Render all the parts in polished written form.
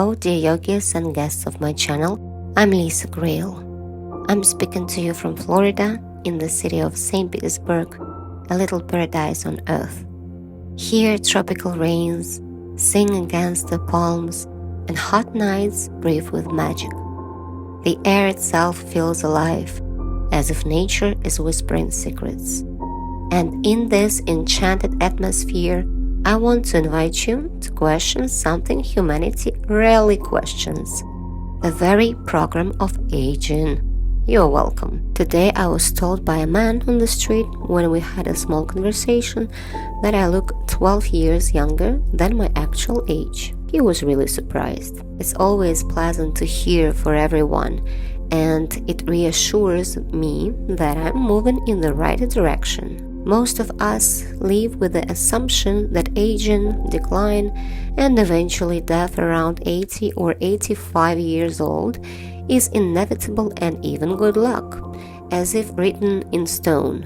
Hello, dear yogis and guests of my channel. I'm Lisa Grail. I'm speaking to you from Florida in the city of St. Petersburg, a little paradise on earth. Here, tropical rains sing against the palms and hot nights breathe with magic. The air itself feels alive, as if nature is whispering secrets. And in this enchanted atmosphere, I want to invite you to question something humanity rarely questions: the very program of aging. You're welcome. Today I was told by a man on the street when we had a small conversation that I look 12 years younger than my actual age. He was really surprised. It's always pleasant to hear for everyone, and it reassures me that I'm moving in the right direction. Most of us live with the assumption that aging, decline, and eventually death around 80 or 85 years old is inevitable and even good luck, as if written in stone.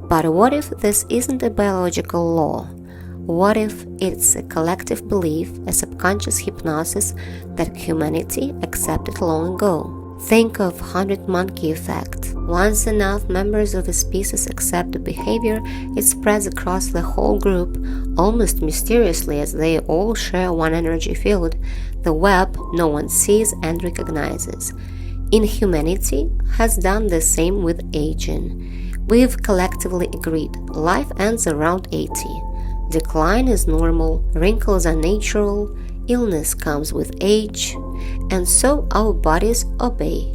But what if this isn't a biological law? What if it's a collective belief, a subconscious hypnosis that humanity accepted long ago? Think of 100-monkey effect. Once enough members of a species accept the behavior, it spreads across the whole group, almost mysteriously, as they all share one energy field, the web no one sees and recognizes. Inhumanity has done the same with aging. We've collectively agreed life ends around 80. Decline is normal, wrinkles are natural, illness comes with age, and so our bodies obey.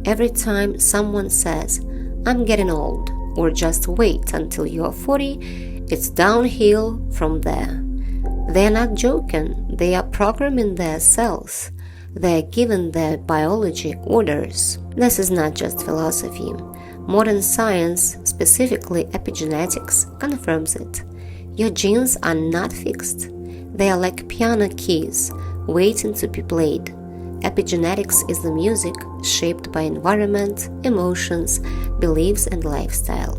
Every time someone says, "I'm getting old," or "just wait until you're 40, it's downhill from there. They're not joking, they are programming their cells. They're giving their biology orders. This is not just philosophy. Modern science, specifically epigenetics, confirms it. Your genes are not fixed. They are like piano keys, waiting to be played. Epigenetics is the music shaped by environment, emotions, beliefs, and lifestyle.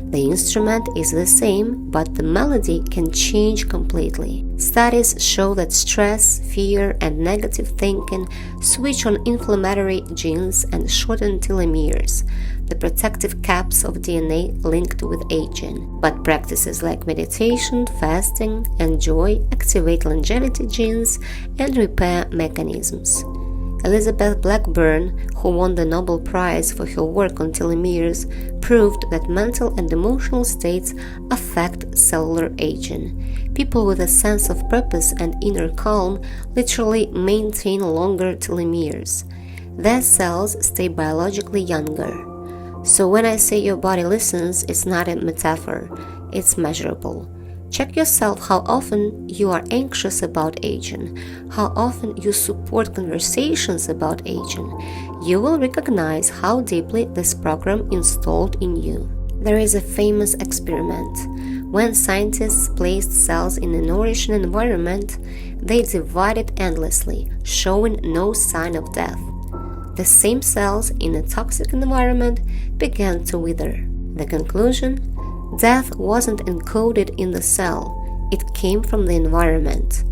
The instrument is the same, but the melody can change completely. Studies show that stress, fear, and negative thinking switch on inflammatory genes and shorten telomeres, the protective caps of DNA linked with aging. But practices like meditation, fasting, and joy activate longevity genes and repair mechanisms. Elizabeth Blackburn, who won the Nobel Prize for her work on telomeres, proved that mental and emotional states affect cellular aging. People with a sense of purpose and inner calm literally maintain longer telomeres. Their cells stay biologically younger. So when I say your body listens, it's not a metaphor, it's measurable. Check yourself how often you are anxious about aging, how often you support conversations about aging. You will recognize how deeply this program installed in you. There is a famous experiment. When scientists placed cells in a nourishing environment, they divided endlessly, showing no sign of death. The same cells in a toxic environment began to wither. The conclusion? Death wasn't encoded in the cell, it came from the environment.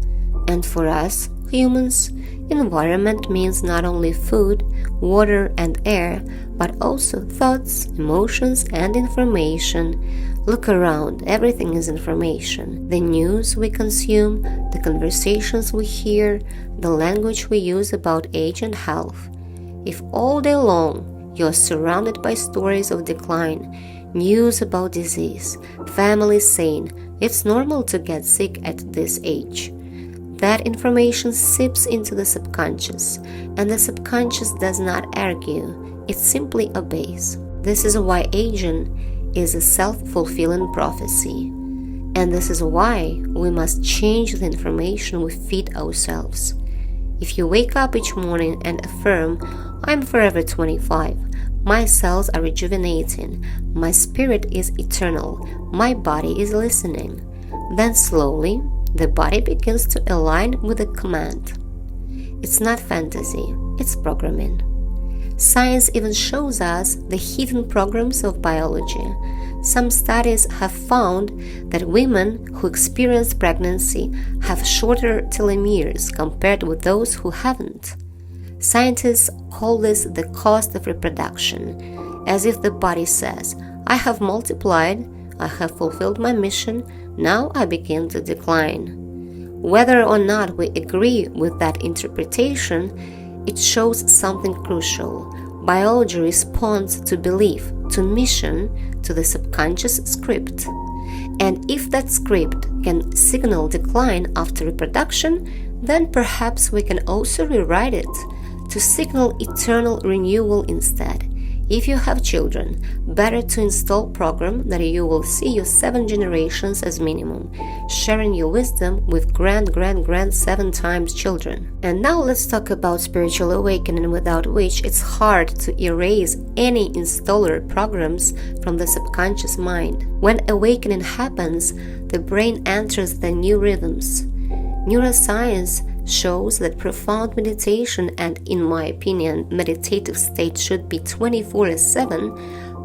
And for us, humans, environment means not only food, water, and air, but also thoughts, emotions, and information. Look around, everything is information. The news we consume, the conversations we hear, the language we use about age and health. If all day long you're surrounded by stories of decline, news about disease, families saying it's normal to get sick at this age, that information seeps into the subconscious, and the subconscious does not argue, it simply obeys. This is why aging is a self-fulfilling prophecy, and this is why we must change the information we feed ourselves. If you wake up each morning and affirm, "I'm forever 25, my cells are rejuvenating, my spirit is eternal, my body is listening," then slowly the body begins to align with the command. It's not fantasy, it's programming. Science even shows us the hidden programs of biology. Some studies have found that women who experience pregnancy have shorter telomeres compared with those who haven't. Scientists call this the cost of reproduction, as if the body says, I have multiplied, I have fulfilled my mission, now I begin to decline. Whether or not we agree with that interpretation, it shows something crucial. Biology responds to belief, to mission, to the subconscious script. And if that script can signal decline after reproduction, then perhaps we can also rewrite it to signal eternal renewal instead. If you have children, better to install a program that you will see your 7 generations as minimum, sharing your wisdom with grand 7 times children. And now let's talk about spiritual awakening, without which it's hard to erase any installer programs from the subconscious mind. When awakening happens, the brain enters the new rhythms. Neuroscience shows that profound meditation, and in my opinion, meditative state should be 24/7,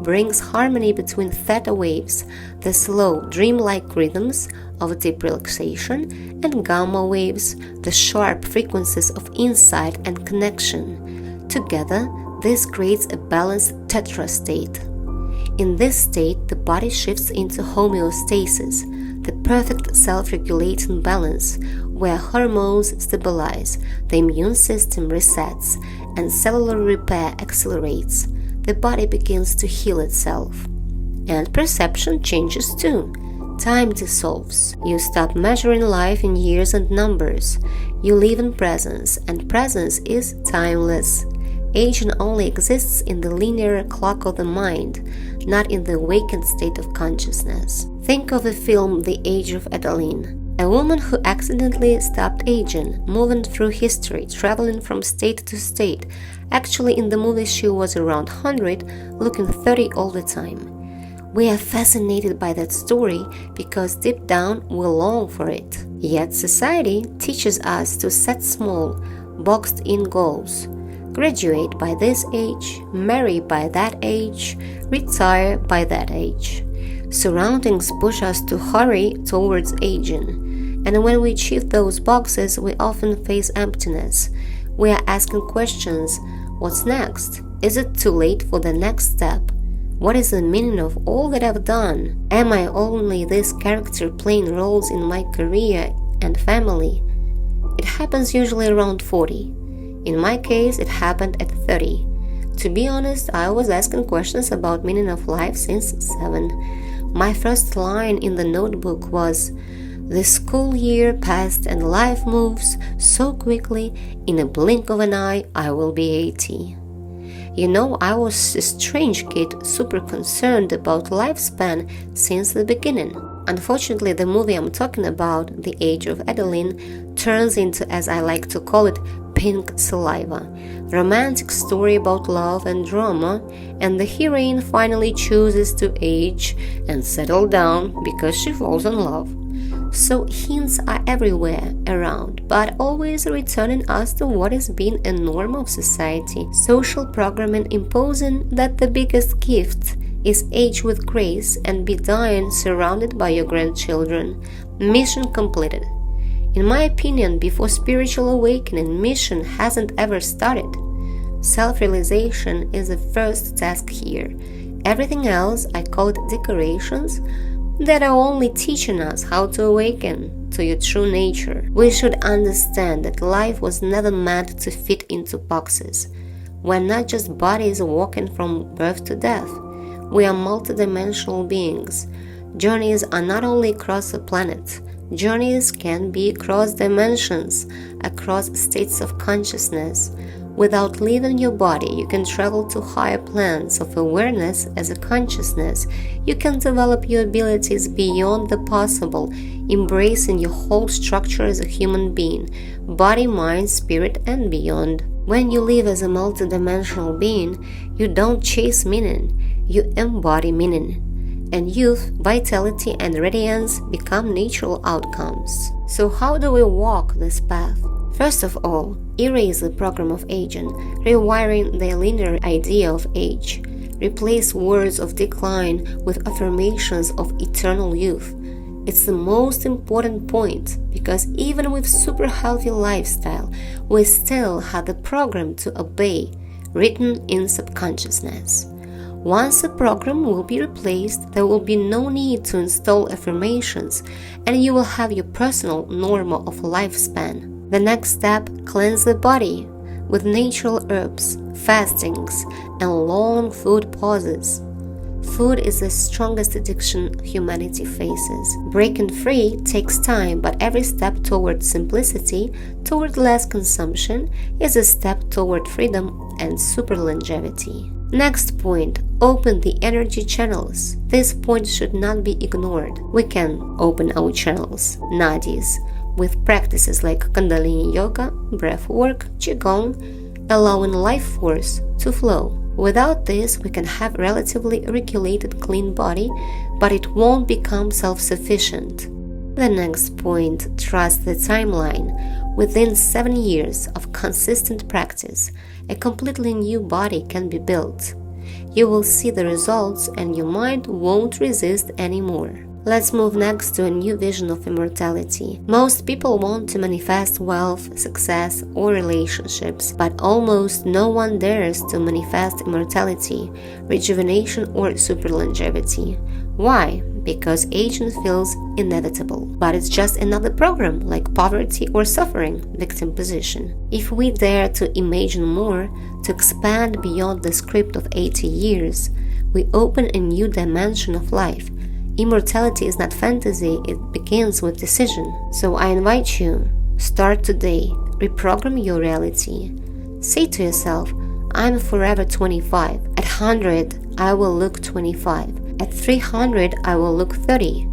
brings harmony between theta waves, the slow, dreamlike rhythms of deep relaxation, and gamma waves, the sharp frequencies of insight and connection. Together, this creates a balanced tetra state. In this state, the body shifts into homeostasis, the perfect self-regulating balance, where hormones stabilize, the immune system resets, and cellular repair accelerates. The body begins to heal itself. And perception changes too. Time dissolves. You stop measuring life in years and numbers. You live in presence, and presence is timeless. Aging only exists in the linear clock of the mind, not in the awakened state of consciousness. Think of the film The Age of Adeline. A woman who accidentally stopped aging, moving through history, traveling from state to state. Actually, in the movie she was around 100, looking 30 all the time. We are fascinated by that story because deep down we long for it. Yet society teaches us to set small, boxed-in goals. Graduate by this age, marry by that age, retire by that age. Surroundings push us to hurry towards aging. And when we achieve those boxes, we often face emptiness. We are asking questions. What's next? Is it too late for the next step? What is the meaning of all that I've done? Am I only this character playing roles in my career and family? It happens usually around 40. In my case, it happened at 30. To be honest, I was asking questions about meaning of life since 7. My first line in the notebook was, "The school year passed and life moves so quickly, in a blink of an eye I will be 80. You know, I was a strange kid, super concerned about lifespan since the beginning. Unfortunately, the movie I'm talking about, The Age of Adeline, turns into, as I like to call it, pink saliva. Romantic story about love and drama, and the heroine finally chooses to age and settle down because she falls in love. So hints are everywhere around, but always returning us to what has been a norm of society. Social programming imposing that the biggest gift is age with grace and be dying surrounded by your grandchildren. Mission completed. In my opinion, before spiritual awakening, mission hasn't ever started. Self-realization is the first task here. Everything else, I call it decorations, that are only teaching us how to awaken to your true nature. We should understand that life was never meant to fit into boxes. We're not just bodies walking from birth to death. We are multidimensional beings. Journeys are not only across the planet. Journeys can be across dimensions, across states of consciousness. Without leaving your body, you can travel to higher planes of awareness as a consciousness. You can develop your abilities beyond the possible, embracing your whole structure as a human being, body, mind, spirit, and beyond. When you live as a multidimensional being, you don't chase meaning, you embody meaning. And youth, vitality, and radiance become natural outcomes. So how do we walk this path? First of all, erase the program of aging, rewiring the linear idea of age. Replace words of decline with affirmations of eternal youth. It's the most important point because even with super healthy lifestyle, we still have the program to obey written in subconsciousness. Once the program will be replaced, there will be no need to install affirmations and you will have your personal normal of lifespan. The next step, cleanse the body with natural herbs, fastings, and long food pauses. Food is the strongest addiction humanity faces. Breaking free takes time, but every step toward simplicity, toward less consumption, is a step toward freedom and super longevity. Next point, open the energy channels. This point should not be ignored. We can open our channels, nadis, with practices like Kundalini yoga, breath work, qigong, allowing life force to flow. Without this, we can have relatively regulated clean body, but it won't become self-sufficient. The next point, trust the timeline. Within 7 years of consistent practice, a completely new body can be built. You will see the results and your mind won't resist anymore. Let's move next to a new vision of immortality. Most people want to manifest wealth, success, or relationships, but almost no one dares to manifest immortality, rejuvenation, or super longevity. Why? Because aging feels inevitable. But it's just another program, like poverty or suffering, victim position. If we dare to imagine more, to expand beyond the script of 80 years, we open a new dimension of life. Immortality is not fantasy, it begins with decision. So I invite you, start today, reprogram your reality. Say to yourself, I'm forever 25. At 100, I will look 25. At 300, I will look 30.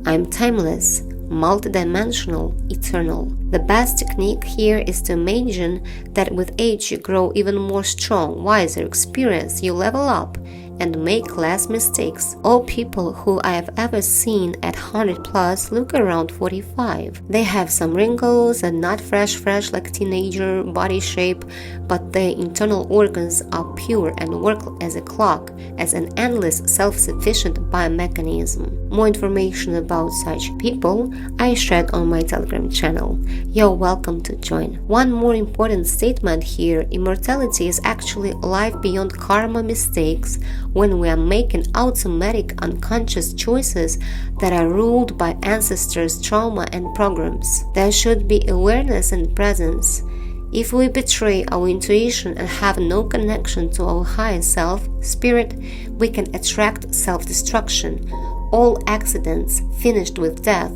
I'm timeless, multidimensional, eternal. The best technique here is to imagine that with age you grow even more strong, wiser, experienced, you level up, and make less mistakes. All people who I have ever seen at 100 plus look around 45. They have some wrinkles and not fresh like teenager body shape, but their internal organs are pure and work as a clock, as an endless self-sufficient biomechanism. More information about such people I shared on my Telegram channel. You're welcome to join. One more important statement here, immortality is actually life beyond karma mistakes, when we are making automatic unconscious choices that are ruled by ancestors' trauma and programs. There should be awareness and presence. If we betray our intuition and have no connection to our higher self, spirit, we can attract self-destruction. All accidents finished with death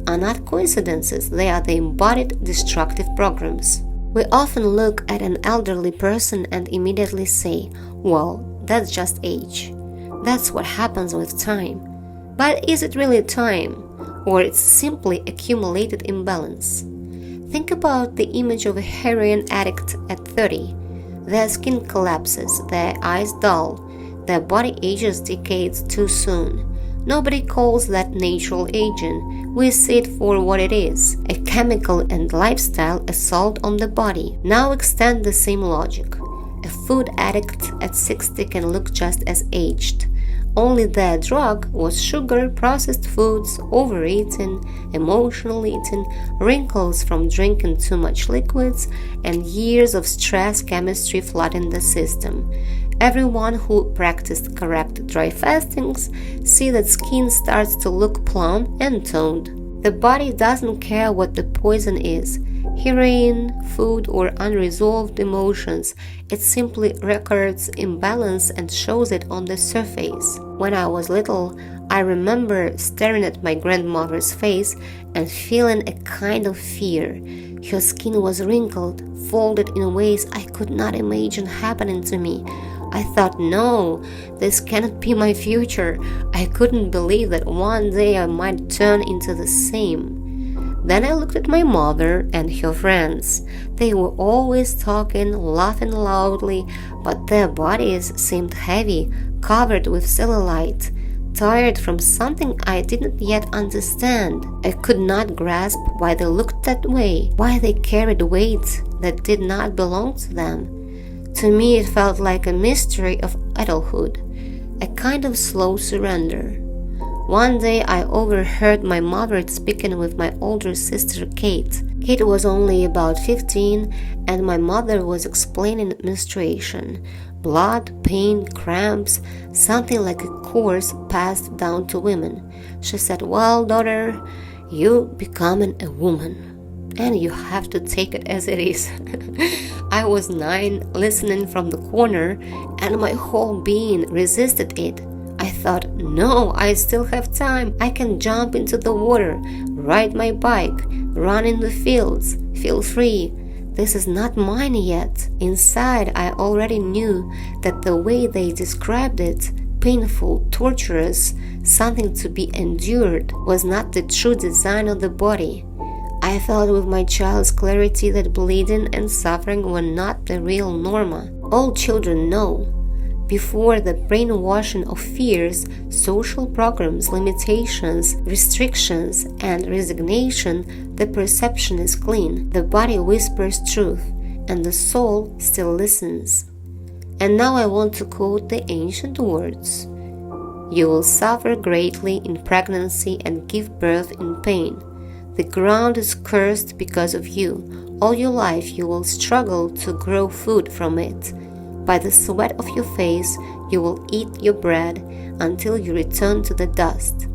are not coincidences, they are the embodied destructive programs. We often look at an elderly person and immediately say, well, that's just age. That's what happens with time. But is it really time? Or it's simply accumulated imbalance? Think about the image of a heroin addict at 30. Their skin collapses, their eyes dull, their body ages decades too soon. Nobody calls that natural aging. We see it for what it is, a chemical and lifestyle assault on the body. Now extend the same logic. A food addict at 60 can look just as aged. Only their drug was sugar, processed foods, overeating, emotional eating, wrinkles from drinking too much liquids, and years of stress chemistry flooding the system. Everyone who practiced correct dry fastings see that skin starts to look plump and toned. The body doesn't care what the poison is, heroin, food, or unresolved emotions. It simply records imbalance and shows it on the surface. When I was little, I remember staring at my grandmother's face and feeling a kind of fear. Her skin was wrinkled, folded in ways I could not imagine happening to me. I thought, no, this cannot be my future. I couldn't believe that one day I might turn into the same. Then I looked at my mother and her friends. They were always talking, laughing loudly, but their bodies seemed heavy, covered with cellulite, tired from something I didn't yet understand. I could not grasp why they looked that way, why they carried weight that did not belong to them. To me, it felt like a mystery of adulthood, a kind of slow surrender. One day I overheard my mother speaking with my older sister Kate. Kate was only about 15 and my mother was explaining menstruation, blood, pain, cramps, something like a course passed down to women. She said, "Well, daughter, you becoming a woman and you have to take it as it is." I was 9, listening from the corner, and my whole being resisted it. I thought, no, I still have time. I can jump into the water, ride my bike, run in the fields, feel free. This is not mine yet. Inside, I already knew that the way they described it, painful, torturous, something to be endured, was not the true design of the body. I felt with my child's clarity that bleeding and suffering were not the real norma. All children know. Before the brainwashing of fears, social programs, limitations, restrictions, and resignation, the perception is clean. The body whispers truth, and the soul still listens. And now I want to quote the ancient words. "You will suffer greatly in pregnancy and give birth in pain. The ground is cursed because of you. All your life you will struggle to grow food from it. By the sweat of your face you will eat your bread until you return to the dust."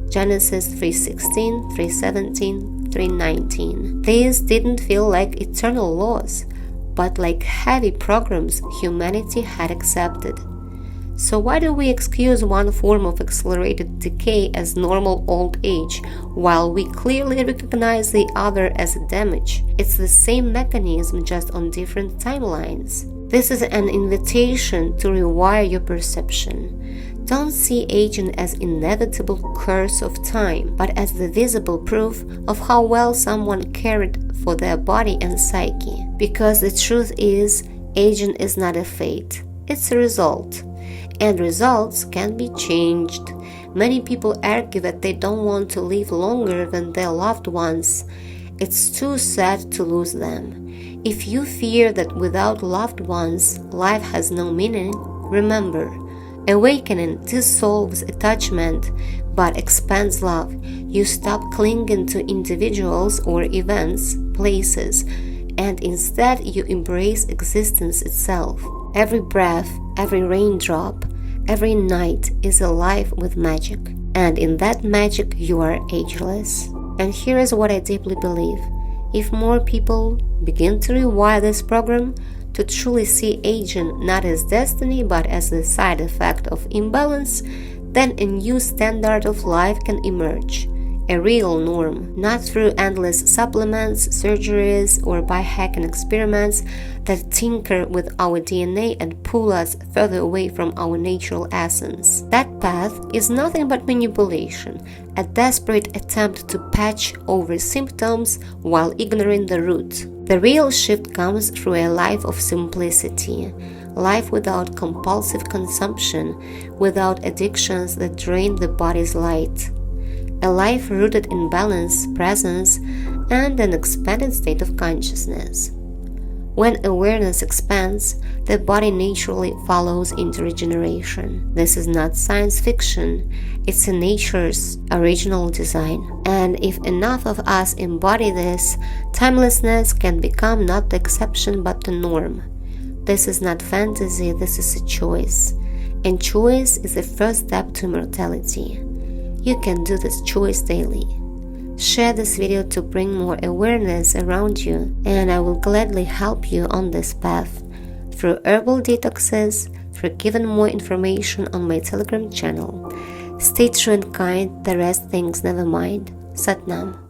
Genesis 3:16, 3:17, 3:19. These didn't feel like eternal laws, but like heavy programs humanity had accepted. So why do we excuse one form of accelerated decay as normal old age, while we clearly recognize the other as damage? It's the same mechanism, just on different timelines. This is an invitation to rewire your perception. Don't see aging as inevitable curse of time, but as the visible proof of how well someone cared for their body and psyche. Because the truth is, aging is not a fate, it's a result. And results can be changed. Many people argue that they don't want to live longer than their loved ones. It's too sad to lose them. If you fear that without loved ones, life has no meaning, remember, awakening dissolves attachment but expands love. You stop clinging to individuals or events, places, and instead you embrace existence itself. Every breath, every raindrop, every night is alive with magic. And in that magic you are ageless. And here is what I deeply believe. If more people begin to rewire this program to truly see aging not as destiny but as a side effect of imbalance, then a new standard of life can emerge. A real norm, not through endless supplements, surgeries, or biohacking experiments that tinker with our DNA and pull us further away from our natural essence. That path is nothing but manipulation, a desperate attempt to patch over symptoms while ignoring the root. The real shift comes through a life of simplicity, life without compulsive consumption, without addictions that drain the body's light. A life rooted in balance, presence, and an expanded state of consciousness. When awareness expands, the body naturally follows into regeneration. This is not science fiction, it's in nature's original design. And if enough of us embody this, timelessness can become not the exception but the norm. This is not fantasy, this is a choice. And choice is the first step to immortality. You can do this choice daily. Share this video to bring more awareness around you, and I will gladly help you on this path through herbal detoxes, through giving more information on my Telegram channel. Stay true and kind, the rest things never mind. Sat Nam.